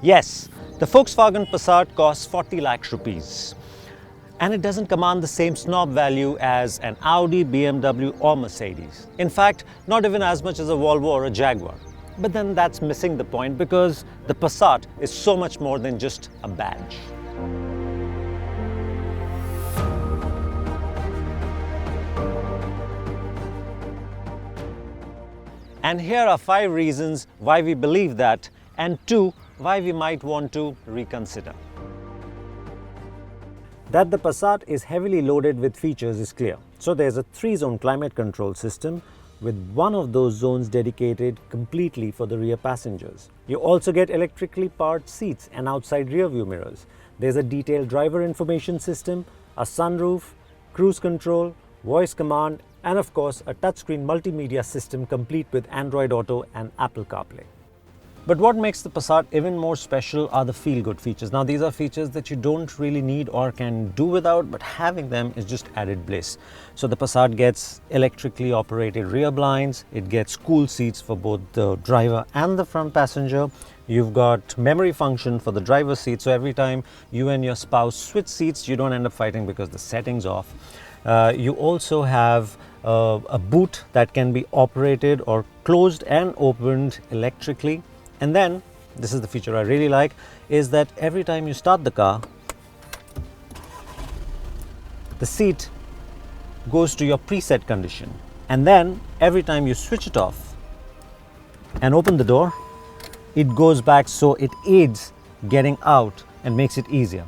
Yes, the Volkswagen Passat costs 40 lakhs rupees. And it doesn't command the same snob value as an Audi, BMW or Mercedes. In fact, not even as much as a Volvo or a Jaguar. But then that's missing the point because the Passat is so much more than just a badge. And here are 5 reasons why we believe that, and 2 why we might want to reconsider. That the Passat is heavily loaded with features is clear. So there's a 3-zone climate control system with one of those zones dedicated completely for the rear passengers. You also get electrically powered seats and outside rear view mirrors. There's a detailed driver information system, a sunroof, cruise control, voice command, and of course a touchscreen multimedia system complete with Android Auto and Apple CarPlay. But what makes the Passat even more special are the feel-good features. Now these are features that you don't really need or can do without, but having them is just added bliss. So the Passat gets electrically operated rear blinds, it gets cool seats for both the driver and the front passenger. You've got memory function for the driver's seat, so every time you and your spouse switch seats, you don't end up fighting because the setting's off. You also have a boot that can be operated or closed and opened electrically. And then, this is the feature I really like, is that every time you start the car, the seat goes to your preset condition. And then, every time you switch it off and open the door, it goes back, so it aids getting out and makes it easier.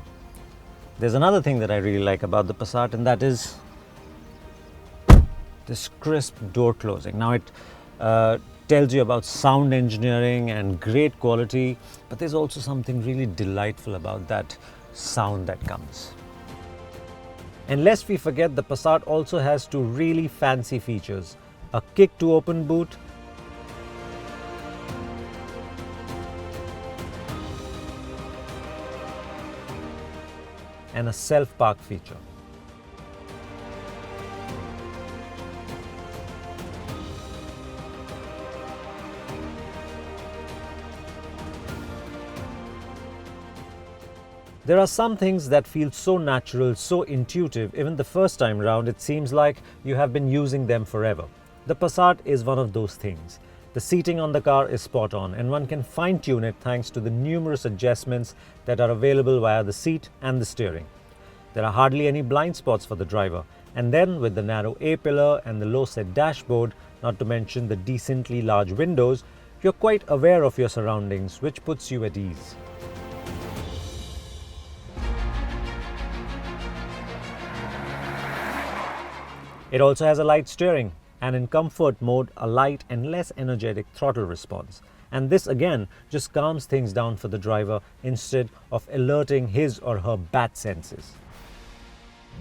There's another thing that I really like about the Passat, and that is this crisp door closing. Now it tells you about sound engineering and great quality, but there's also something really delightful about that sound that comes. And lest we forget, the Passat also has 2 really fancy features: a kick to open boot and a self-park feature. There are some things that feel so natural, so intuitive, even the first time round it seems like you have been using them forever. The Passat is one of those things. The seating on the car is spot on, and one can fine-tune it thanks to the numerous adjustments that are available via the seat and the steering. There are hardly any blind spots for the driver, and then with the narrow A-pillar and the low-set dashboard, not to mention the decently large windows, you're quite aware of your surroundings, which puts you at ease. It also has a light steering and in comfort mode a light and less energetic throttle response. And this again just calms things down for the driver instead of alerting his or her bad senses.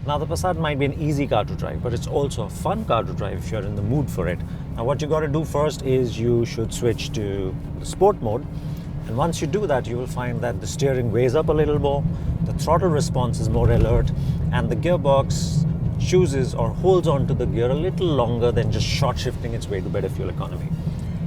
Now the Passat might be an easy car to drive, but it's also a fun car to drive if you're in the mood for it. Now what you got to do first is you should switch to the sport mode. And once you do that, you will find that the steering weighs up a little more, the throttle response is more alert, and the gearbox chooses or holds on to the gear a little longer than just short shifting its way to better fuel economy.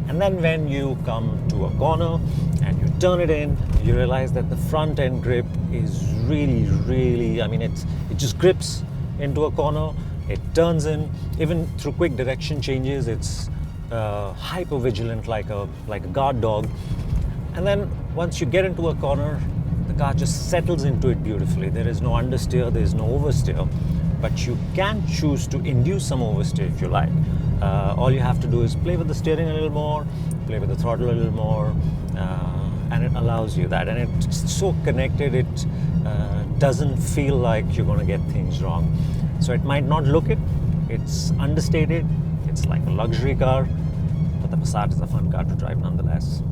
And then when you come to a corner and you turn it in, you realize that the front end grip is really, it just grips into a corner, it turns in, even through quick direction changes, it's hyper vigilant like a guard dog. And then once you get into a corner, the car just settles into it beautifully. There is no understeer, there is no oversteer. But you can choose to induce some oversteer if you like. All you have to do is play with the steering a little more, play with the throttle a little more, and it allows you that. And it's so connected, it doesn't feel like you're going to get things wrong. So it might not look it, it's understated, it's like a luxury car, but the Passat is a fun car to drive nonetheless.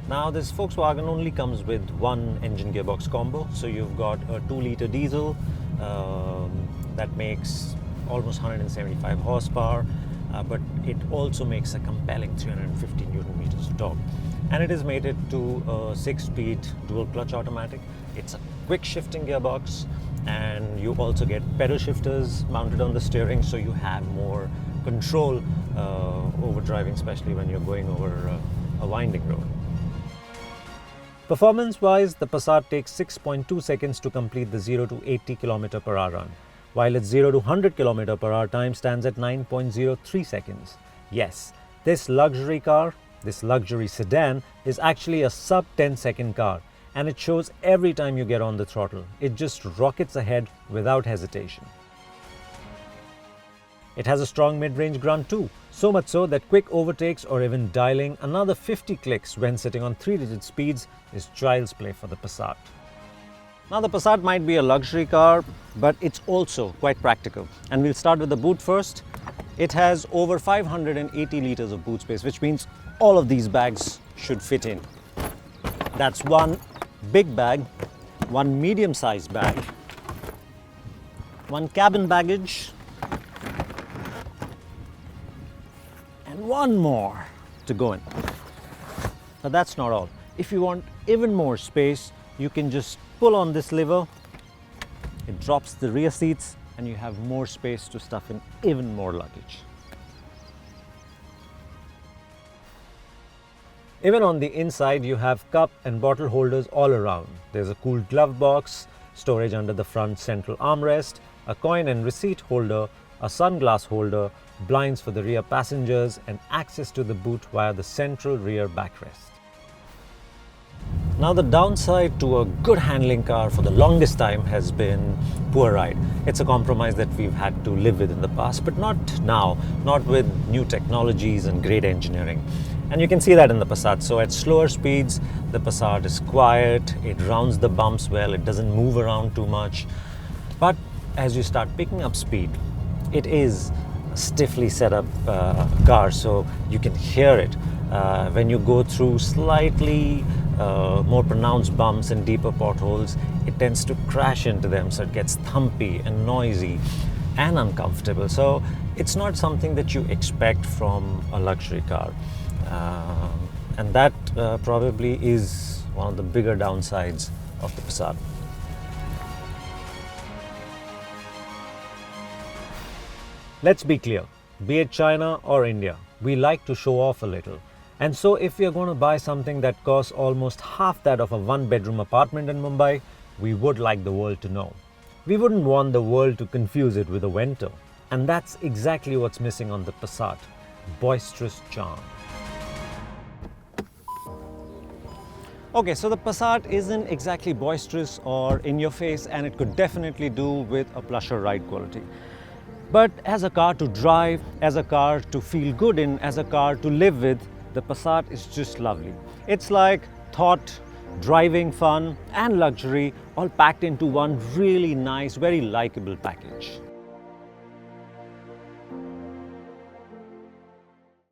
Now this Volkswagen only comes with one engine gearbox combo, so you've got a 2-liter diesel that makes almost 175 horsepower, but it also makes a compelling 350 Newton meters of torque. And it is mated to a 6-speed dual clutch automatic. It's a quick shifting gearbox, and you also get pedal shifters mounted on the steering, so you have more control over driving, especially when you're going over a winding road. Performance-wise, the Passat takes 6.2 seconds to complete the 0 to 80 km per hour run, while its 0 to 100 km per hour time stands at 9.03 seconds. Yes, this luxury car, this luxury sedan, is actually a sub 10 second car, and it shows every time you get on the throttle. It just rockets ahead without hesitation. It has a strong mid-range grunt too, so much so that quick overtakes or even dialing another 50 clicks when sitting on 3-digit speeds is child's play for the Passat. Now the Passat might be a luxury car, but it's also quite practical. And we'll start with the boot first. It has over 580 liters of boot space, which means all of these bags should fit in. That's one big bag, one medium-sized bag, one cabin baggage, and one more to go in. But that's not all. If you want even more space, you can just pull on this lever. It drops the rear seats and you have more space to stuff in even more luggage. Even on the inside, you have cup and bottle holders all around. There's a cool glove box, storage under the front central armrest, a coin and receipt holder, a sunglass holder, blinds for the rear passengers, and access to the boot via the central rear backrest. Now the downside to a good handling car for the longest time has been poor ride. It's a compromise that we've had to live with in the past, but not now, not with new technologies and great engineering. And you can see that in the Passat. So at slower speeds, the Passat is quiet, it rounds the bumps well, it doesn't move around too much. But as you start picking up speed, it is a stiffly set up car, so you can hear it. When you go through slightly more pronounced bumps and deeper potholes, it tends to crash into them, so it gets thumpy and noisy and uncomfortable. So it's not something that you expect from a luxury car. And that probably is one of the bigger downsides of the Passat. Let's be clear, be it China or India, we like to show off a little. And so if we are going to buy something that costs almost half that of a one-bedroom apartment in Mumbai, we would like the world to know. We wouldn't want the world to confuse it with a Vento. And that's exactly what's missing on the Passat: boisterous charm. Okay, so the Passat isn't exactly boisterous or in your face, and it could definitely do with a plusher ride quality. But as a car to drive, as a car to feel good in, as a car to live with, the Passat is just lovely. It's like thought, driving fun and luxury all packed into one really nice, very likable package.